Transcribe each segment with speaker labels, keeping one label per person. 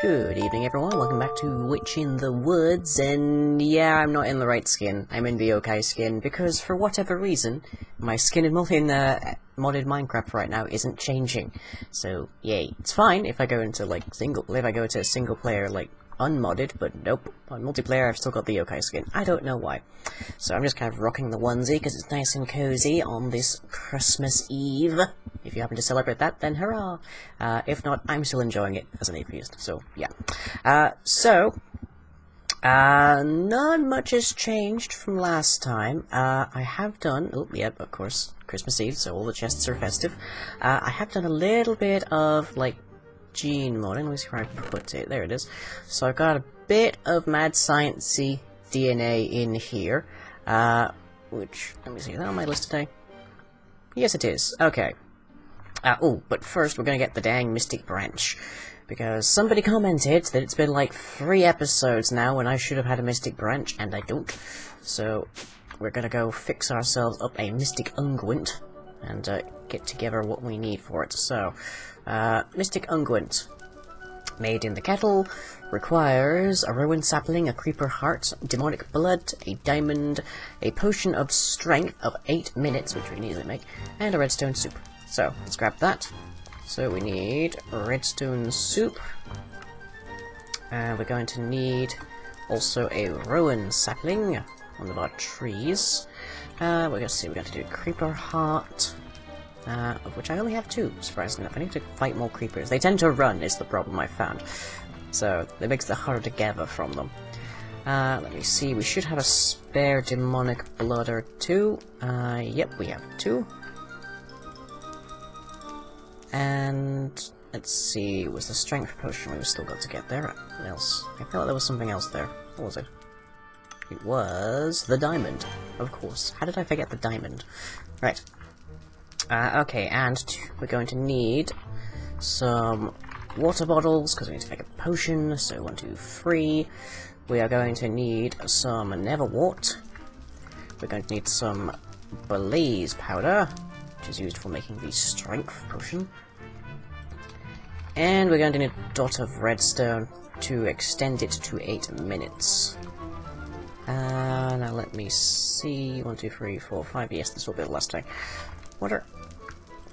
Speaker 1: Good evening, everyone. Welcome back to Witch in the Woods, and yeah, I'm not in the right skin. I'm in the yokai skin, because for whatever reason, my skin in modded Minecraft right now isn't changing. So, yay. It's fine if I go into, single player, unmodded, but nope. On multiplayer, I've still got the yokai skin. I don't know why. So I'm just kind of rocking the onesie, because it's nice and cozy on this Christmas Eve. If you happen to celebrate that, then hurrah! If not, I'm still enjoying it as an atheist, so yeah. Not much has changed from last time. I have done, of course, Christmas Eve, so all the chests are festive. I have done a little bit of, gene modding. Let me see where I put it. There it is. So I've got a bit of mad science-y DNA in here, which, let me see, is that on my list today? Yes, it is. Okay. But first we're gonna get the dang Mystic Branch, because somebody commented that it's been 3 episodes now when I should have had a Mystic Branch, and I don't. So we're gonna go fix ourselves up a Mystic Unguent, and get together what we need for it. So, Mystic Unguent, made in the kettle, requires a rowan sapling, a creeper heart, demonic blood, a diamond, a potion of strength of 8 minutes, which we can easily make, and a redstone soup. So, let's grab that. So we need redstone soup, and we're going to need also a rowan sapling, one of our trees. We're going to do creeper heart, of which I only have 2, surprisingly enough. I need to fight more creepers. They tend to run, is the problem I found. So, it makes it harder to gather from them. Let me see, we should have a spare demonic blood or 2. Yep, we have 2. And, let's see, was the strength potion we've still got to get there? What else? I feel like there was something else there. What was it? It was the diamond, of course. How did I forget the diamond? Right. Okay, and we're going to need some water bottles, because we need to make a potion, so 1, 2, 3. We are going to need some Neverwort. We're going to need some blaze powder, which is used for making the strength potion. And we're going to need a dot of redstone to extend it to 8 minutes. Now let me see, 1, 2, 3, 4, 5, yes, this will be the last time. Water.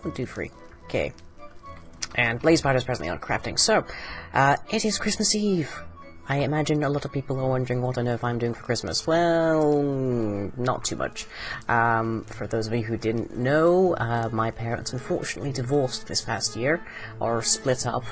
Speaker 1: 1, 2, 3. Okay. And blaze powder is presently on crafting. So, it is Christmas Eve. I imagine a lot of people are wondering what on earth I'm doing for Christmas. Well, not too much. For those of you who didn't know, my parents unfortunately divorced this past year, or split up.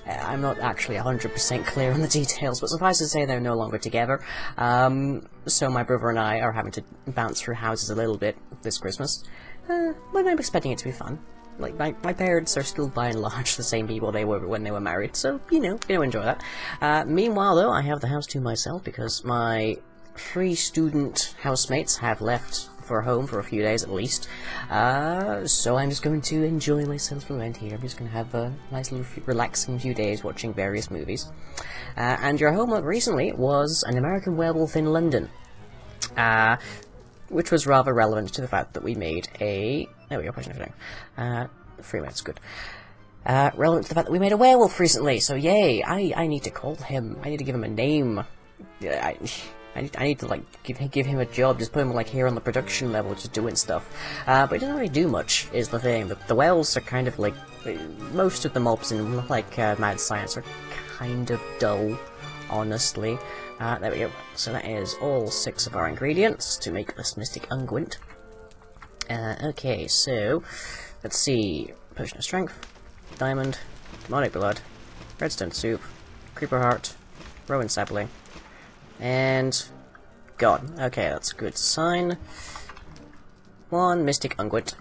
Speaker 1: I'm not actually 100% clear on the details, but suffice to say they're no longer together. So my brother and I are having to bounce through houses a little bit this Christmas. But I'm expecting it to be fun. My parents are still by and large the same people they were when they were married, so, enjoy that. Meanwhile, though, I have the house to myself because my 3 student housemates have left for home for a few days at least. So I'm just going to enjoy myself around here. I'm just going to have a nice little relaxing few days watching various movies. And your homework recently was An American Werewolf in London. Which was rather relevant to the fact that we made a... There we go, question for now. 3 minutes, good. Relevant to the fact that we made a werewolf recently, so yay! I need to call him. I need to give him a name. I need to, give him a job, just put him, here on the production level, just doing stuff. But he doesn't really do much, is the thing. The werewolves are kind of most of the mobs in, Mad Science are kind of dull, honestly. There we go. So that is all 6 of our ingredients to make this Mystic Unguent. Okay, so, let's see. Potion of Strength, Diamond, Demonic Blood, Redstone Soup, Creeper Heart, Rowan Sapling, and gone. Okay, that's a good sign. 1 Mystic Unguent,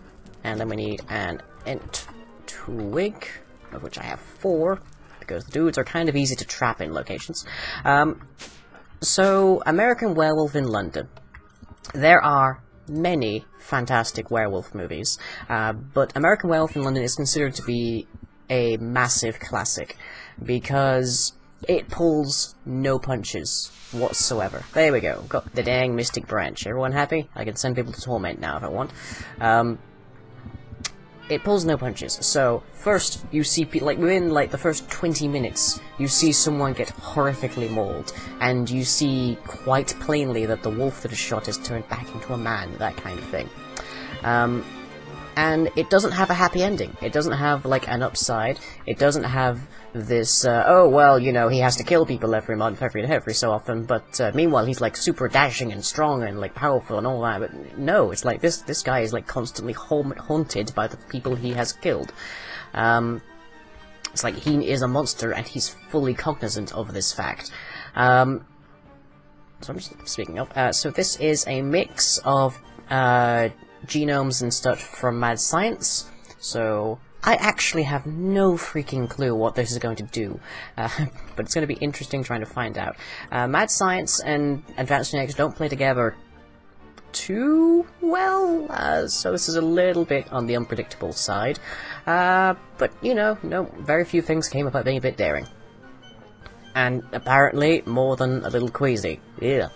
Speaker 1: and then we need an Ent Twig, of which I have 4, because the dudes are kind of easy to trap in locations. So, American Werewolf in London. There are many fantastic werewolf movies, but American Werewolf in London is considered to be a massive classic, because it pulls no punches whatsoever. There we go, got the dang Mystic Branch. Everyone happy? I can send people to Torment now if I want. it pulls no punches. So, first, you see, like, within, like, the first 20 minutes, you see someone get horrifically mauled, and you see quite plainly that the wolf that is shot is turned back into a man, that kind of thing. And it doesn't have a happy ending. It doesn't have, like, an upside. It doesn't have this, oh, well, you know, he has to kill people every month, every so often, but, meanwhile, he's, like, super dashing and strong and, like, powerful and all that, but no, it's like, this guy is, like, constantly haunted by the people he has killed. It's like, he is a monster, and he's fully cognizant of this fact. So I'm just speaking of, so this is a mix of, genomes and stuff from Mad Science, so I actually have no freaking clue what this is going to do, but it's going to be interesting trying to find out. Mad Science and Advanced Genetics don't play together too well, so this is a little bit on the unpredictable side, but, you know, no, very few things came about being a bit daring. And apparently more than a little queasy. Yeah.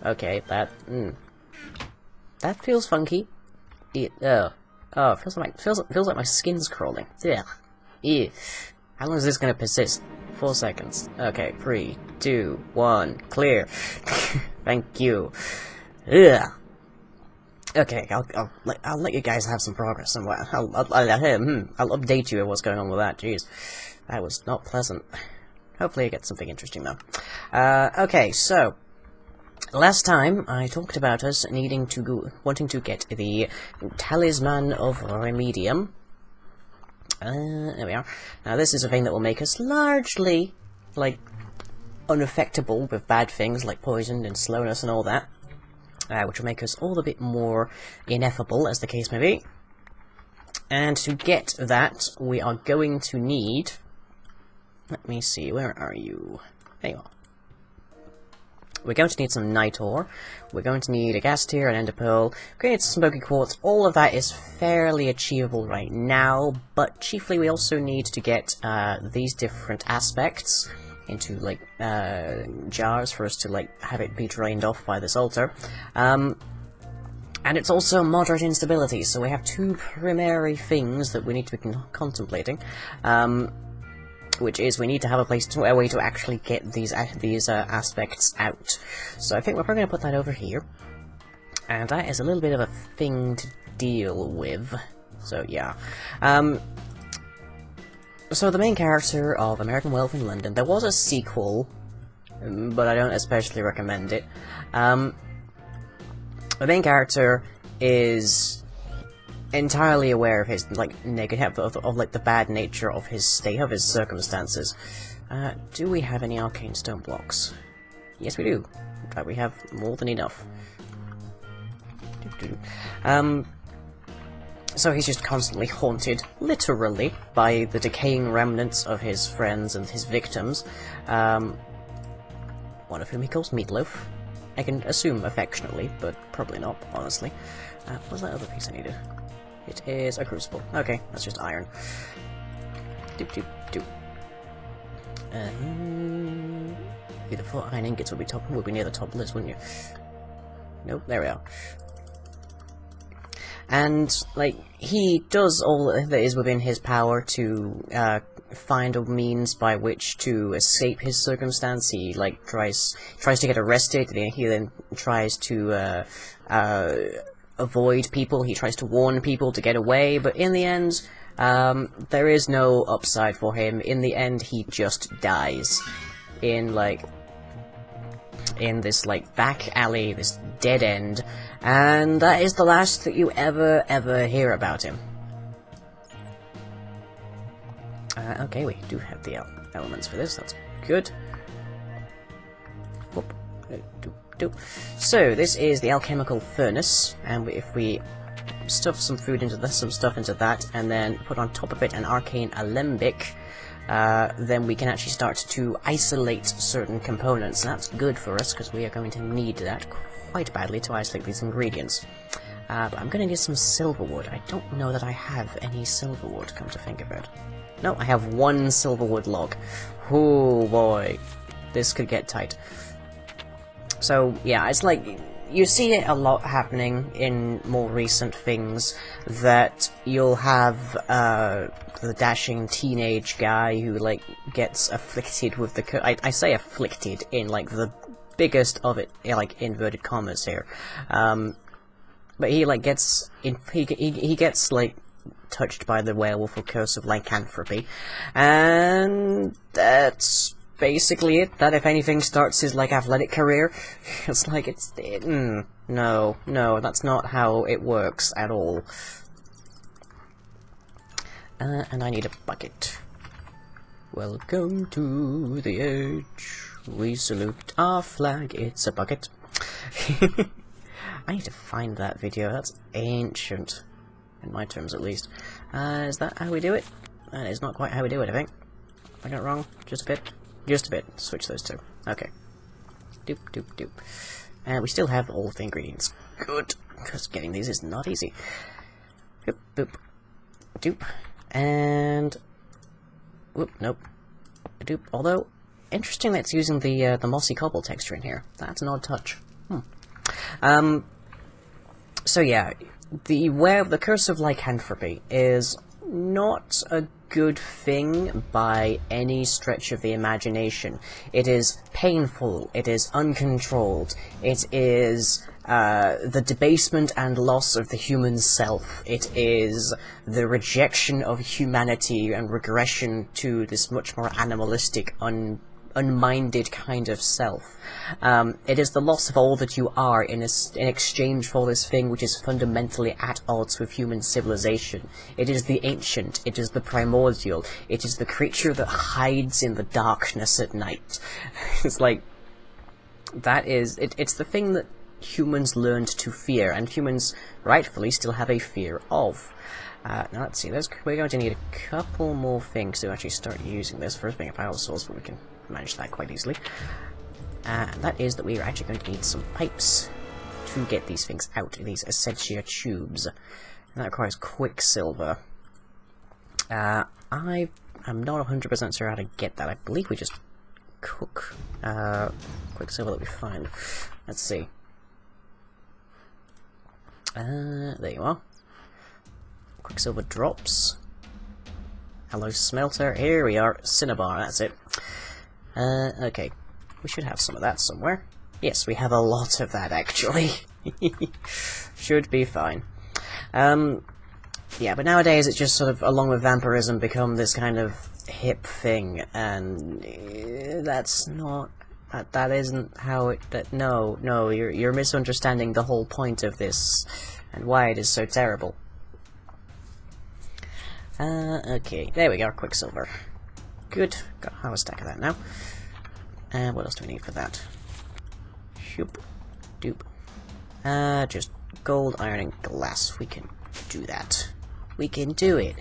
Speaker 1: Okay, that feels funky. It feels like my skin's crawling. Yeah. Ew. How long is this gonna persist? 4 seconds. Okay, 3, 2, 1, clear. Thank you. Yeah. Okay, I'll let you guys have some progress and I'll update you on what's going on with that. Jeez, that was not pleasant. Hopefully I get something interesting though. Okay, so last time I talked about us wanting to get the Talisman of Remedium. There we are. Now this is a thing that will make us largely, like, unaffectable with bad things like poison and slowness and all that, which will make us all a bit more ineffable, as the case may be. And to get that, we are going to need... Let me see, where are you? There you are. We're going to need some night ore, we're going to need a gas tier, an ender pearl, we're going to need some smoky quartz. All of that is fairly achievable right now, but chiefly we also need to get these different aspects into, like, jars for us to, like, have it be drained off by this altar. And it's also moderate instability, so we have two primary things that we need to be contemplating. Which is, we need to have a way to actually get these aspects out. So I think we're probably going to put that over here. And that is a little bit of a thing to deal with. So, yeah. So the main character of American Werewolf in London, there was a sequel, but I don't especially recommend it. The main character is entirely aware of his, like, negative, of like, the bad nature of his state, of his circumstances. Do we have any arcane stone blocks? Yes, we do. In fact, we have more than enough. So he's just constantly haunted, literally, by the decaying remnants of his friends and his victims, one of whom he calls Meatloaf. I can assume affectionately, but probably not, honestly. What's that other piece I needed? It is a crucible. Okay, that's just iron. The 4 iron ingots would be near the top list, wouldn't you? Nope, there we are. And, like, he does all that is within his power to find a means by which to escape his circumstance. He, like, tries to get arrested, and he then tries to avoid people, he tries to warn people to get away, but in the end, there is no upside for him. In the end, he just dies in this, like, back alley, this dead end, and that is the last that you ever hear about him. Okay, we do have the elements for this, that's good. Whoop. So, this is the alchemical furnace, and if we stuff some food into this, some stuff into that, and then put on top of it an arcane alembic, then we can actually start to isolate certain components, and that's good for us, because we are going to need that quite badly to isolate these ingredients. But I'm going to need some silverwood. I don't know that I have any silverwood, come to think of it. No, I have 1 silverwood log. Oh boy, this could get tight. So, yeah, it's like, you see it a lot happening in more recent things, that you'll have the dashing teenage guy who, like, gets afflicted with the I say afflicted in, like, the biggest of it, like, inverted commas here. But he, like, gets he gets, like, touched by the werewolf or curse of lycanthropy, and that's basically it. That, if anything, starts his, like, athletic career. It's like, no, that's not how it works at all. And I need a bucket. Welcome to the edge. We salute our flag. It's a bucket. I need to find that video. That's ancient. In my terms, at least. Is that how we do it? That is not quite how we do it, I think. Have I got it wrong? Just a bit? Just a bit. Switch those two. Okay. Doop, doop, doop. And we still have all of the ingredients. Good. Because getting these is not easy. Boop, boop. Doop. And... whoop, nope. Doop. Although, interesting that it's using the mossy cobble texture in here. That's an odd touch. So yeah, the curse of lycanthropy is not a good thing by any stretch of the imagination. It is painful, it is uncontrolled, it is the debasement and loss of the human self, it is the rejection of humanity and regression to this much more animalistic, unminded kind of self. It is the loss of all that you are in exchange for this thing which is fundamentally at odds with human civilization. It is the ancient, it is the primordial, it is the creature that hides in the darkness at night. It's like, that is, it's the thing that humans learned to fear, and humans rightfully still have a fear of. Now let's see, we're going to need a couple more things to actually start using this. First being a power source, but we can manage that quite easily. And that is that we are actually going to need some pipes to get these things out, these Essentia tubes. And that requires quicksilver. I am not 100% sure how to get that. I believe we just cook quicksilver that we find. Let's see. There you are. Quicksilver drops. Hello, smelter. Here we are. Cinnabar, that's it. Okay. We should have some of that somewhere. Yes, we have a lot of that, actually. Should be fine. Yeah, but nowadays it's just sort of, along with vampirism, become this kind of hip thing, and that's not... That isn't how it... No, you're misunderstanding the whole point of this, and why it is so terrible. Okay, there we go, quicksilver. Good, got half a stack of that now. And what else do we need for that? Shoop, doop. Just gold, iron, and glass. We can do that. We can do it.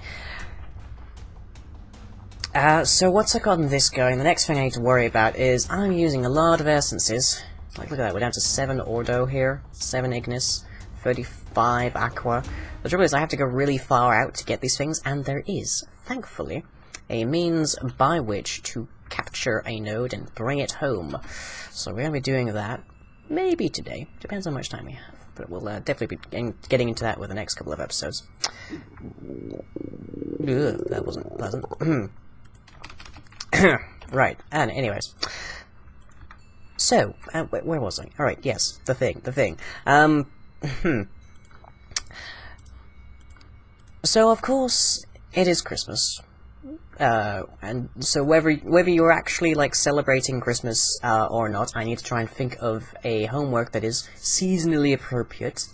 Speaker 1: So once I've gotten this going, the next thing I need to worry about is I'm using a lot of essences. Like, look at that, we're down to 7 Ordo here, 7 Ignis, 35 Aqua. The trouble is I have to go really far out to get these things, and there is, thankfully, a means by which to capture a node and bring it home. So we're going to be doing that, maybe today, depends on how much time we have, but we'll definitely be getting into that with the next couple of episodes. Ugh, that wasn't pleasant. Right, and anyways. So, where was I? Alright, yes, the thing. So, of course, it is Christmas. And so whether you're actually, like, celebrating Christmas or not, I need to try and think of a homework that is seasonally appropriate,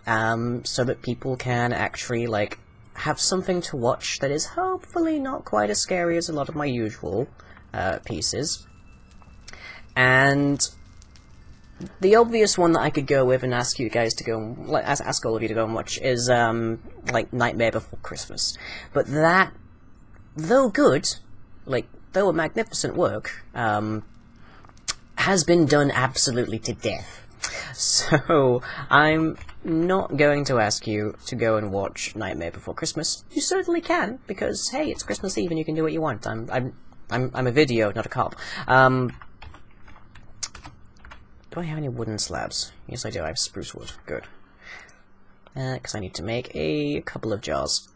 Speaker 1: so that people can actually, like, have something to watch that is hopefully not quite as scary as a lot of my usual pieces. And the obvious one that I could go with and ask you guys to go, ask all of you to go and watch is, like, Nightmare Before Christmas. But that, though good, like, though a magnificent work, has been done absolutely to death. So, I'm not going to ask you to go and watch Nightmare Before Christmas. You certainly can, because, hey, it's Christmas Eve and you can do what you want. I'm a video, not a cop. Do I have any wooden slabs? Yes, I do. I have spruce wood. Good. Because I need to make a couple of jars.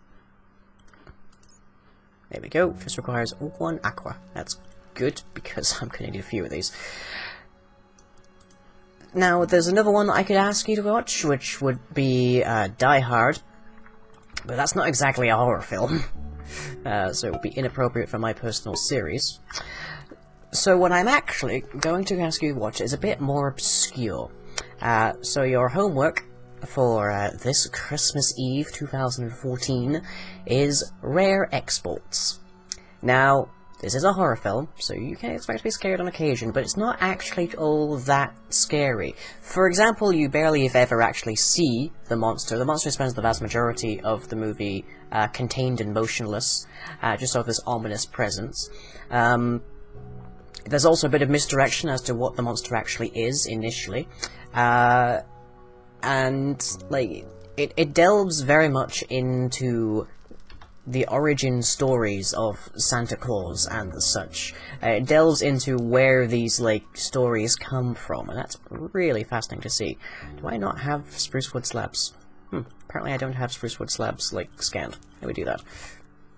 Speaker 1: There we go. Just requires 1 aqua. That's good, because I'm going to need a few of these. Now, there's another one that I could ask you to watch, which would be Die Hard. But that's not exactly a horror film. So it would be inappropriate for my personal series. So what I'm actually going to ask you to watch is a bit more obscure. So your homework for this Christmas Eve 2014 is Rare Exports. Now, this is a horror film, so you can expect to be scared on occasion, but it's not actually all that scary. For example, you barely if ever actually see the monster. The monster spends the vast majority of the movie contained and motionless, just of this ominous presence. There's also a bit of misdirection as to what the monster actually is initially. And, like, it delves very much into the origin stories of Santa Claus and such. It delves into where these, like, stories come from, and that's really fascinating to see. Do I not have spruce wood slabs? Apparently I don't have spruce wood slabs, like, scanned. How do we do that?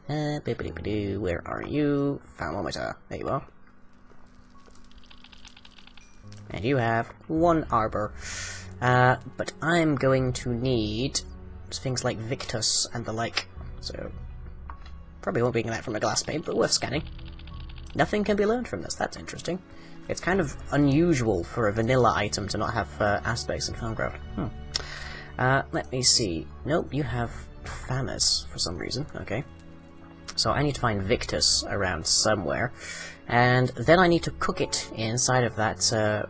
Speaker 1: Where are you? Thermometer. There you are. And you have 1 arbor. But I'm going to need things like Victus and the like, so probably won't be getting that from a glass pane, but worth scanning. Nothing can be learned from this. That's interesting. It's kind of unusual for a vanilla item to not have aspects in Thaumcraft. Let me see. Nope, you have Famus for some reason. Okay. So I need to find Victus around somewhere, and then I need to cook it inside of that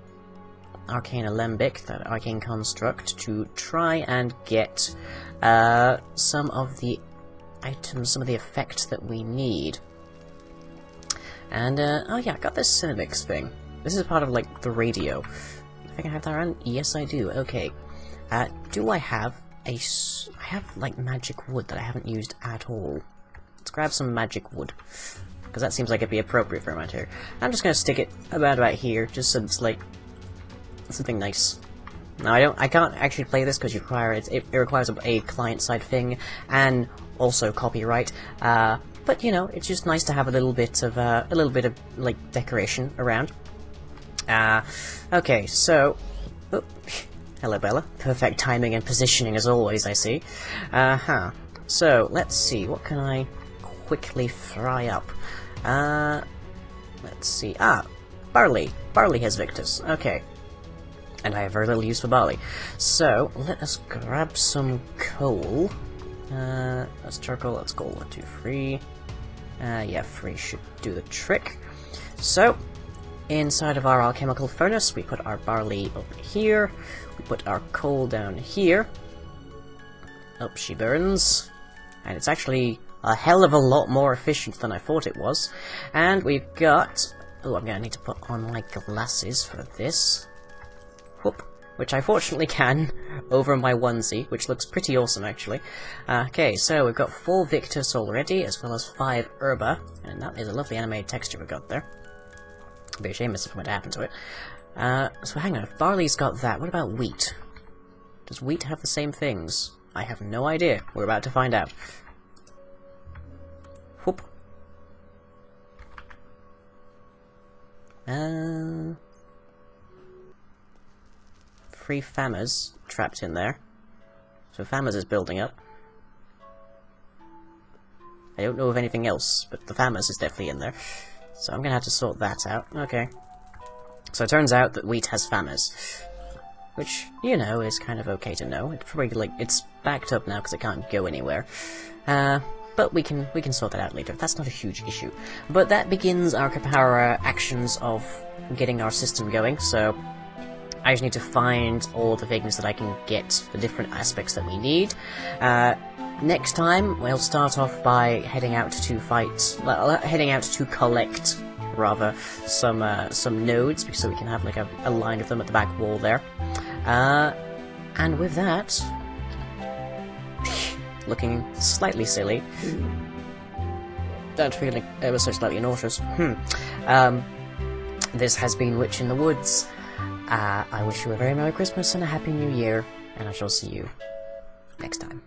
Speaker 1: arcane alembic, that arcane construct, to try and get some of the items, some of the effects that we need. And, oh yeah, I got this Cinemix thing. This is part of, like, the radio. I think I have that around? Yes, I do. Okay. Do I have I have, like, magic wood that I haven't used at all. Let's grab some magic wood, because that seems like it'd be appropriate for around here. I'm just gonna stick it about here, just so it's, like, something nice. Now, I can't actually play this because it requires a client-side thing, and also copyright. But you know, it's just nice to have a little bit of like decoration around. Okay, so, oh, hello Bella. Perfect timing and positioning as always, I see. So let's see, what can I quickly fry up? Let's see. Barley. Barley has Victus. Okay. And I have very little use for barley. So, let us grab some coal. That's charcoal, that's coal. 1, 2, 3. Yeah, 3 should do the trick. So, inside of our alchemical furnace, we put our barley up here. We put our coal down here. Up she burns. And it's actually a hell of a lot more efficient than I thought it was. And we've got... oh, I'm gonna need to put on my glasses for this. Whoop. Which I fortunately can over my onesie, which looks pretty awesome actually. Okay, so we've got 4 Victus already, as well as 5 Herba, and that is a lovely animated texture we got there. It'd be a shame if something would happen to it. So hang on, if barley's got that, what about wheat? Does wheat have the same things? I have no idea. We're about to find out. Whoop. 3 Famas trapped in there. So Famas is building up. I don't know of anything else, but the Famas is definitely in there. So I'm gonna have to sort that out. Okay. So it turns out that wheat has Famas. Which, you know, is kind of okay to know. It's probably, like, it's backed up now because it can't go anywhere. But we can sort that out later. That's not a huge issue. But that begins our actions of getting our system going, so I just need to find all the things that I can get, the different aspects that we need. Next time, we'll start off by heading out to collect, rather, some nodes, so we can have, like, a line of them at the back wall there. And with that, looking slightly silly, and feeling ever so slightly nauseous, this has been Witch in the Woods. I wish you a very Merry Christmas and a Happy New Year, and I shall see you next time.